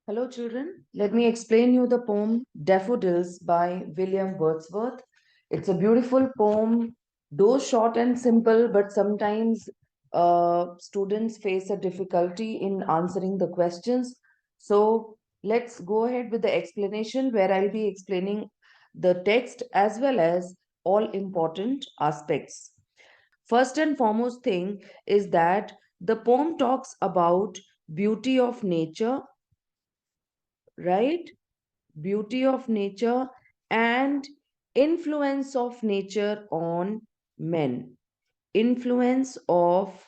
Hello, children. Let me explain you the poem Daffodils by William Wordsworth. It's a beautiful poem, though short and simple, but sometimes students face a difficulty in answering the questions. So let's go ahead with the explanation where I'll be explaining the text as well as all important aspects. First and foremost thing is that the poem talks about beauty of nature, right? Beauty of nature and influence of nature on men. Influence of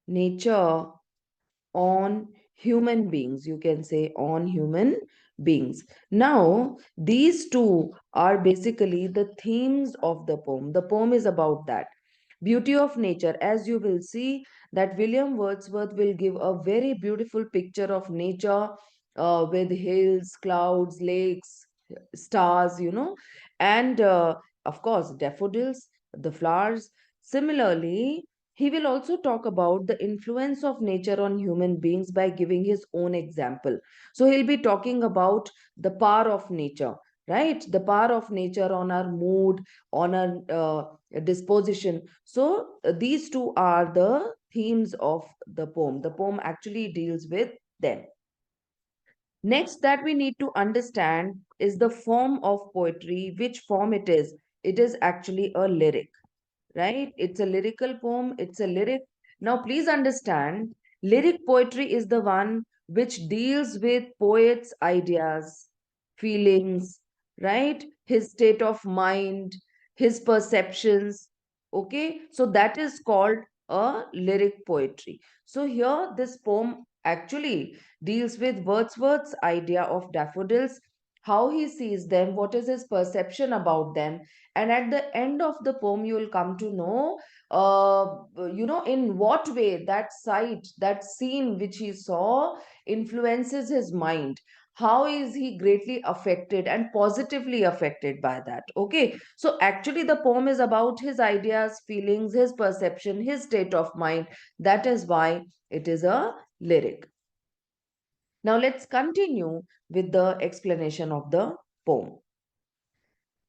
nature on human beings, you can say on human beings. Now these two are basically the themes of the poem. The poem is about that beauty of nature. As you will see that William Wordsworth will give a very beautiful picture of nature, with hills, clouds, lakes, stars, and of course daffodils, the flowers. Similarly, he will also talk about the influence of nature on human beings by giving his own example. So he'll be talking about the power of nature, right? The power of nature on our mood, on our disposition. So these two are the themes of the poem. The poem actually deals with them. Next, that we need to understand is the form of poetry, which form it is. It is actually a lyric, right? It's a lyrical poem, it's a lyric. Now, please understand, lyric poetry is the one which deals with poet's ideas, feelings, right? His state of mind, his perceptions. Okay, so that is called a lyric poetry. So, here this poem actually deals with Wordsworth's idea of daffodils, how he sees them, what is his perception about them, and at the end of the poem you will come to know in what way that sight, that scene which he saw influences his mind, how is he greatly affected and positively affected by that. Okay, so actually the poem is about his ideas, feelings, his perception, his state of mind. That is why it is a lyric. Now let's continue with the explanation of the poem.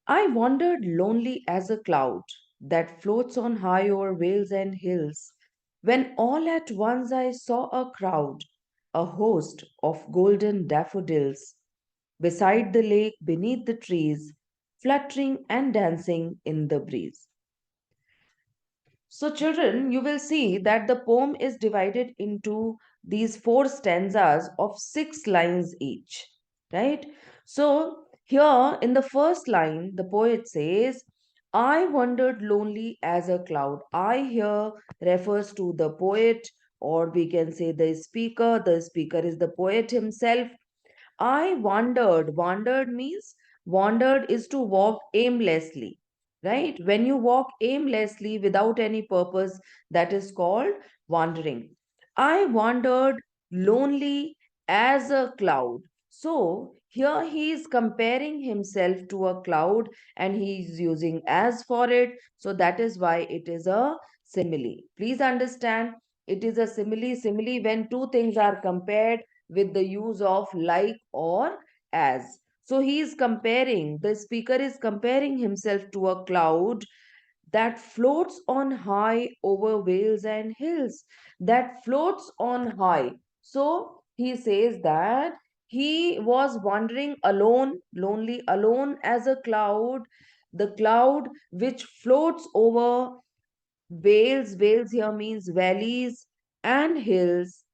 I wandered lonely as a cloud that floats on high o'er vales and hills, when all at once I saw a crowd, a host of golden daffodils, beside the lake beneath the trees, fluttering and dancing in the breeze. So, children, you will see that the poem is divided into these four stanzas of 6 lines each, right? So, here in the first line, the poet says, I wandered lonely as a cloud. I here refers to the poet, or we can say the speaker. The speaker is the poet himself. I wandered. Wandered means wandered is to walk aimlessly, right? When you walk aimlessly without any purpose, that is called wandering. I wandered lonely as a cloud. So here he is comparing himself to a cloud and he is using as for it. So that is why it is a simile. Please understand, it is a simile. Simile when two things are compared with the use of like or as. So he is comparing, the speaker is comparing himself to a cloud that floats on high over vales and hills, that floats on high. So he says that he was wandering alone, lonely, alone as a cloud, the cloud which floats over vales. Vales here means valleys and hills,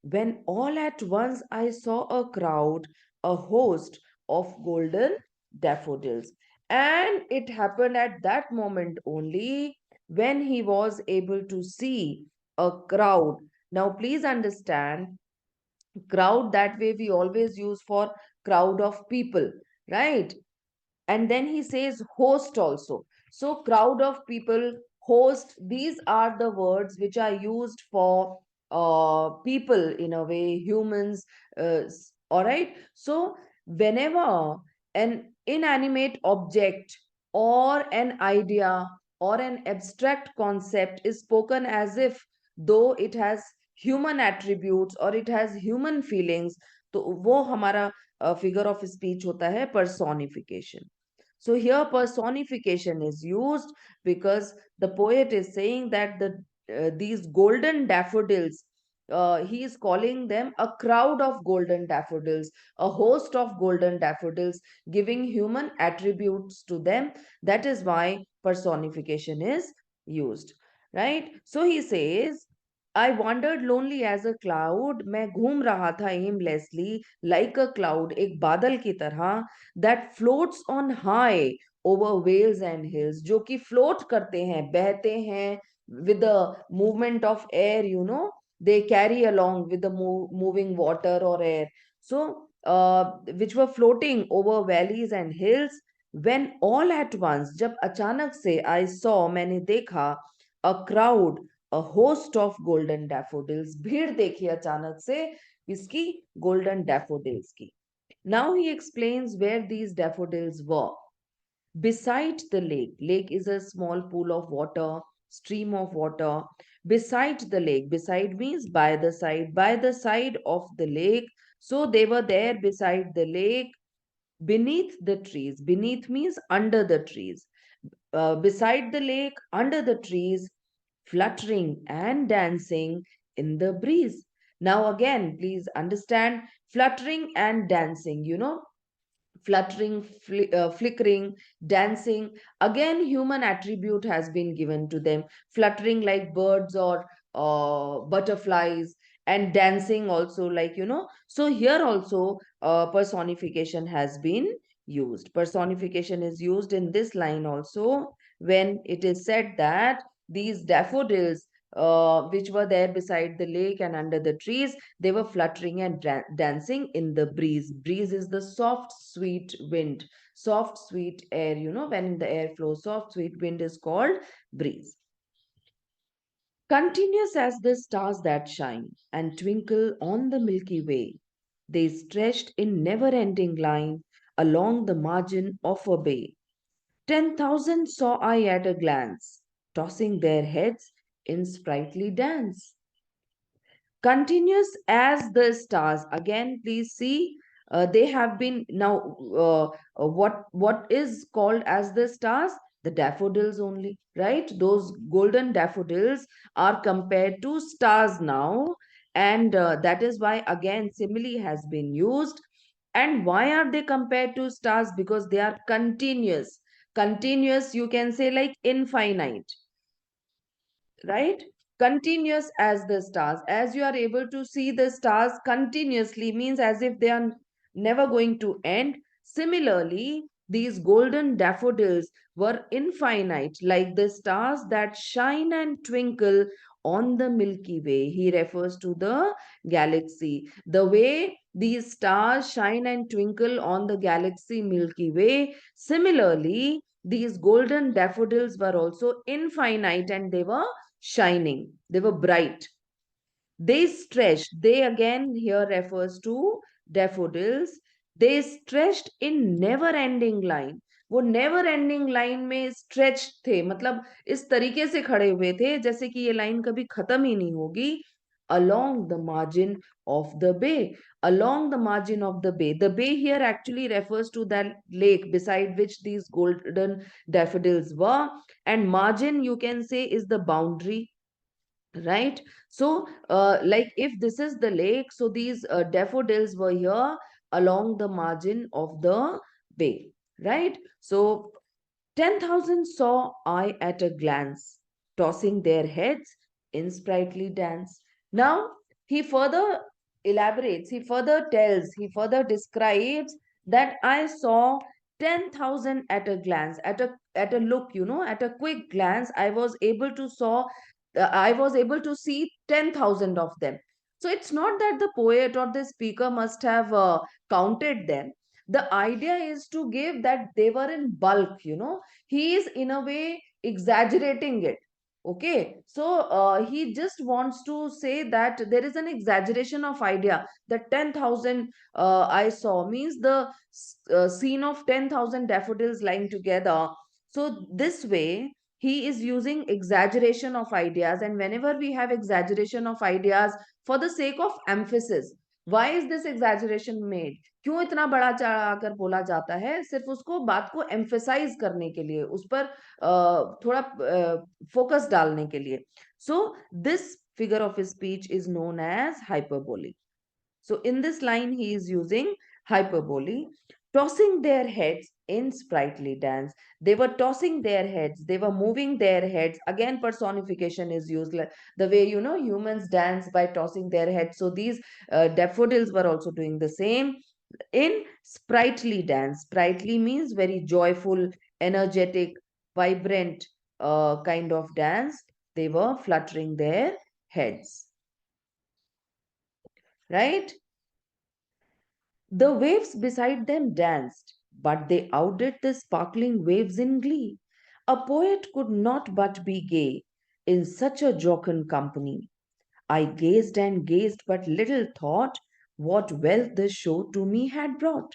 when all at once I saw a crowd, a host of golden daffodils. And it happened at that moment only when he was able to see a crowd. Now, please understand, crowd that way we always use for crowd of people, right? And then he says host also. So crowd of people, host, these are the words which are used for people, in a way, humans. All right, so whenever an inanimate object or an idea or an abstract concept is spoken as if though it has human attributes or it has human feelings, तो वो हमारा figure of speech होता है personification. So here personification is used because the poet is saying that these golden daffodils, he is calling them a crowd of golden daffodils, a host of golden daffodils, giving human attributes to them. That is why personification is used, right? So he says, I wandered lonely as a cloud. मैं घूम रहा था aimlessly like a cloud, एक बादल की तरह, that floats on high over vales and hills, जो कि float करते हैं, बहते हैं with the movement of air, they carry along with the moving water or air. So, which were floating over valleys and hills, when all at once, जब अचानक से I saw, मैंने देखा, a crowd, a host of golden daffodils, भीड़ देखी अचानक से इसकी golden daffodils की. Now he explains where these daffodils were. Beside the lake. Lake is a small pool of water, stream of water. Beside the lake. Beside means by the side. By the side of the lake. So they were there beside the lake, beneath the trees. Beneath means under the trees. Beside the lake, under the trees, fluttering and dancing in the breeze. Now, again, please understand fluttering and dancing, fluttering, flickering, dancing. Again, human attribute has been given to them. Fluttering like birds or butterflies, and dancing also, like, So here also personification has been used. Personification is used in this line also when it is said that these daffodils, which were there beside the lake and under the trees, they were fluttering and dancing in the breeze. Breeze is the soft, sweet wind, soft, sweet air. When the air flows, soft, sweet wind is called breeze. Continuous as the stars that shine and twinkle on the Milky Way, they stretched in never ending line along the margin of a bay. 10,000 saw I at a glance, tossing their heads in sprightly dance. Continuous as the stars. Again, please see, they have been now. What is called as the stars? The daffodils only, right? Those golden daffodils are compared to stars now, and that is why again simile has been used. And why are they compared to stars? Because they are continuous. Continuous, you can say, like infinite, right? Continuous as the stars. As you are able to see the stars continuously, means as if they are never going to end. Similarly, these golden daffodils were infinite, like the stars that shine and twinkle on the Milky Way. He refers to the galaxy. The way these stars shine and twinkle on the galaxy Milky Way, similarly, these golden daffodils were also infinite and they were shining, they were bright. They stretched, they again here refers to daffodils. They stretched in never ending line. वो never ending line में stretch थे, मतलब इस तरीके से खड़े हुए थे जैसे कि ये लाइन कभी खत्म ही नहीं होगी. Along the margin of the bay. Along the margin of the bay. The bay here actually refers to that lake beside which these golden daffodils were. And margin, you can say, is the boundary, right? So like if this is the lake, so these daffodils were here along the margin of the bay, right? So 10,000 saw I at a glance, tossing their heads in sprightly dance. Now he further elaborates, he further tells, he further describes that I saw 10,000 at a glance, at a look, at a quick glance. I was able to see 10,000 of them. So it's not that the poet or the speaker must have counted them. The idea is to give that they were in bulk. He is in a way exaggerating it. Okay, so he just wants to say that there is an exaggeration of idea that 10,000 I saw means the scene of 10,000 daffodils lying together. So this way he is using exaggeration of ideas. And whenever we have exaggeration of ideas for the sake of emphasis, why is this exaggeration made? क्यों इतना बड़ा चढ़ाकर बोला जाता है? सिर्फ उसको बात को emphasize करने के लिए, उस पर थोड़ा फोकस डालने के लिए. So this figure of speech is known as hyperbole. So in this line, he is using hyperbole, tossing their heads in sprightly dance. They were tossing their heads, they were moving their heads. Again, personification is used, like the way humans dance by tossing their heads. So these daffodils were also doing the same in sprightly dance. Sprightly means very joyful, energetic, vibrant kind of dance. They were fluttering their heads, right? The waves beside them danced, but they outdid the sparkling waves in glee. A poet could not but be gay in such a jocund company. I gazed and gazed, but little thought what wealth the show to me had brought.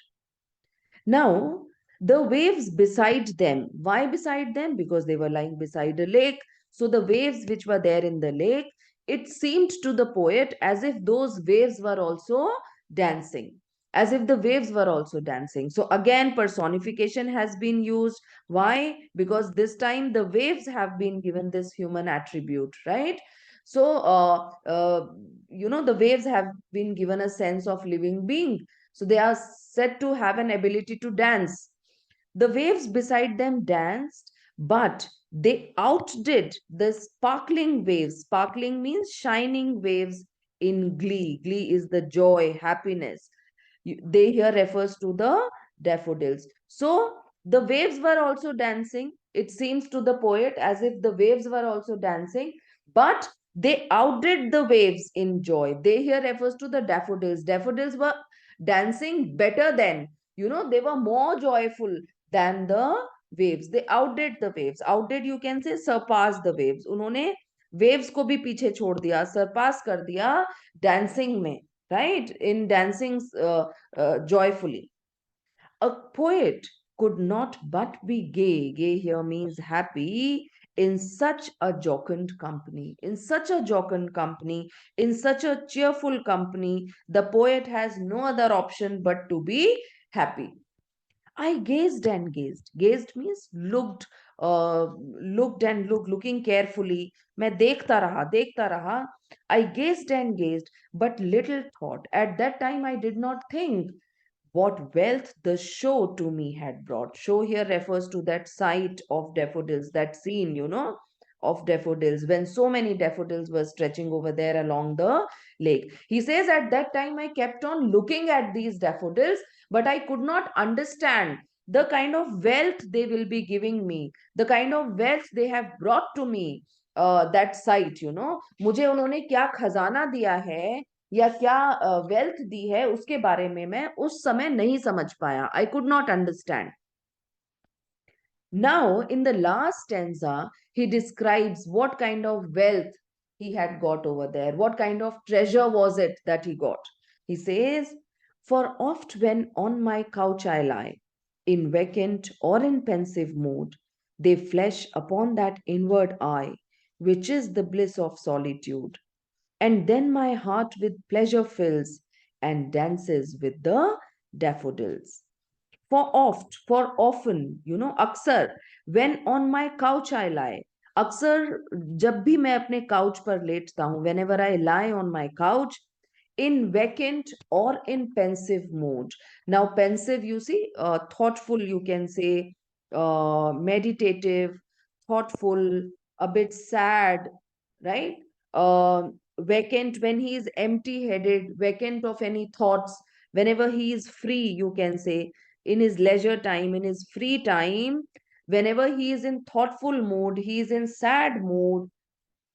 Now, the waves beside them. Why beside them? Because they were lying beside a lake. So, the waves which were there in the lake, it seemed to the poet as if those waves were also dancing. As if the waves were also dancing. So, again, personification has been used. Why? Because this time the waves have been given this human attribute, right? So, the waves have been given a sense of living being, so they are said to have an ability to dance. The waves beside them danced, but they outdid the sparkling waves. Sparkling means shining waves in glee. Glee is the joy, happiness. They here refers to the daffodils. So the waves were also dancing. It seems to the poet as if the waves were also dancing, but they outdid the waves in joy. They here refers to the daffodils. Daffodils were dancing better than, they were more joyful than the waves. They outdid the waves. Outdid, you can say, surpassed the waves. उन्होंने waves को भी पीछे छोड़ दिया, surpass कर दिया dancing में, right? In dancing joyfully. A poet could not but be gay. Gay here means happy in such a jocund company. In such a jocund company, in such a cheerful company, the poet has no other option but to be happy. I gazed and gazed. Gazed means looked, looked and looked, looking carefully. मैं देखता रहा. I gazed and gazed, but little thought. At that time, I did not think what wealth the show to me had brought. Show here refers to that sight of daffodils, that scene, of daffodils, when so many daffodils were stretching over there along the lake. He says, at that time, I kept on looking at these daffodils, but I could not understand the kind of wealth they will be giving me, the kind of wealth they have brought to me. That sight, मुझे उन्होंने क्या खजाना दिया है या क्या wealth दी है, उसके बारे में मैं उस समय नहीं समझ पाया. I could not understand. Now, in the last stanza, he describes what kind of wealth he had got over there. What kind of treasure was it that he got? He says, for oft when on my couch I lie, in vacant or in pensive mood, they flash upon that inward eye, which is the bliss of solitude. And then my heart with pleasure fills and dances with the daffodils. For often, अक्सर, when on my couch I lie, अक्सर जब भी मैं अपने couch पर लेटता हूँ, whenever I lie on my couch, in vacant or in pensive mood. Now, pensive, you see, thoughtful, you can say, meditative, thoughtful, a bit sad, right? Vacant when he is empty headed, vacant of any thoughts, whenever he is free, you can say, in his leisure time, in his free time, whenever he is in thoughtful mood, he is in sad mood,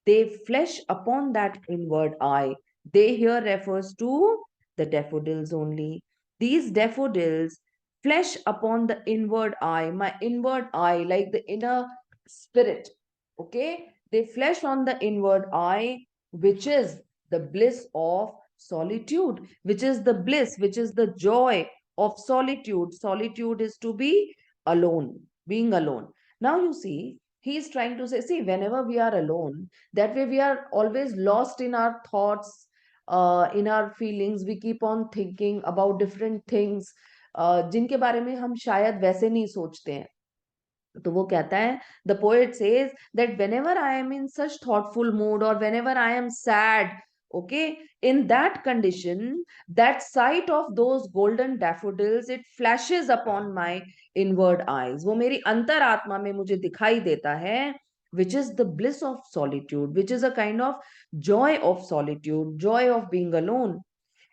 they flesh upon that inward eye. They here refers to the daffodils only. These daffodils flesh upon the inward eye, my inward eye, like the inner spirit. Okay? They flesh on the inward eye, which is the bliss of solitude, which is the bliss, which is the joy of solitude. Solitude is to be alone, being alone. Now you see, He's trying to say, see, whenever we are alone, that way we are always lost in our thoughts, in our feelings. We keep on thinking about different things, जिनके बारे में हम शायद वैसे नहीं सोचते हैं. तो वो कहता है, the poet says that whenever I am in such thoughtful mood और whenever I am sad, okay, in that condition, that sight of those golden daffodils, it flashes upon my inward eyes. वो मेरी अंतर आत्मा में मुझे दिखाई देता है, which is the bliss of solitude, which is a kind of joy of solitude, joy of being alone.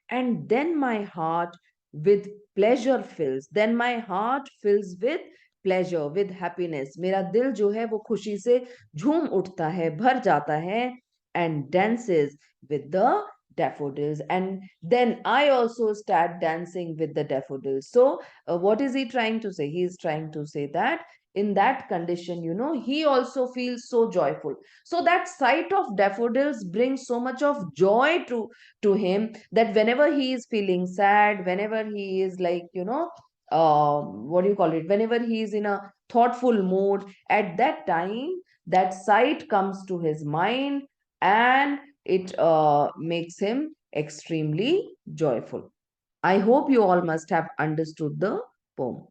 And then my heart with pleasure fills, then my heart fills with pleasure, with happiness. मेरा दिल जो है वो खुशी से झूम उठता है, भर जाता है. And dances with the daffodils. And then I also start dancing with the daffodils. So what is he trying to say? He is trying to say that in that condition, he also feels so joyful. So that sight of daffodils brings so much of joy to him, that whenever he is feeling sad, whenever he is like, what do you call it, whenever he is in a thoughtful mood, at that time, that sight comes to his mind, and it makes him extremely joyful. I hope you all must have understood the poem.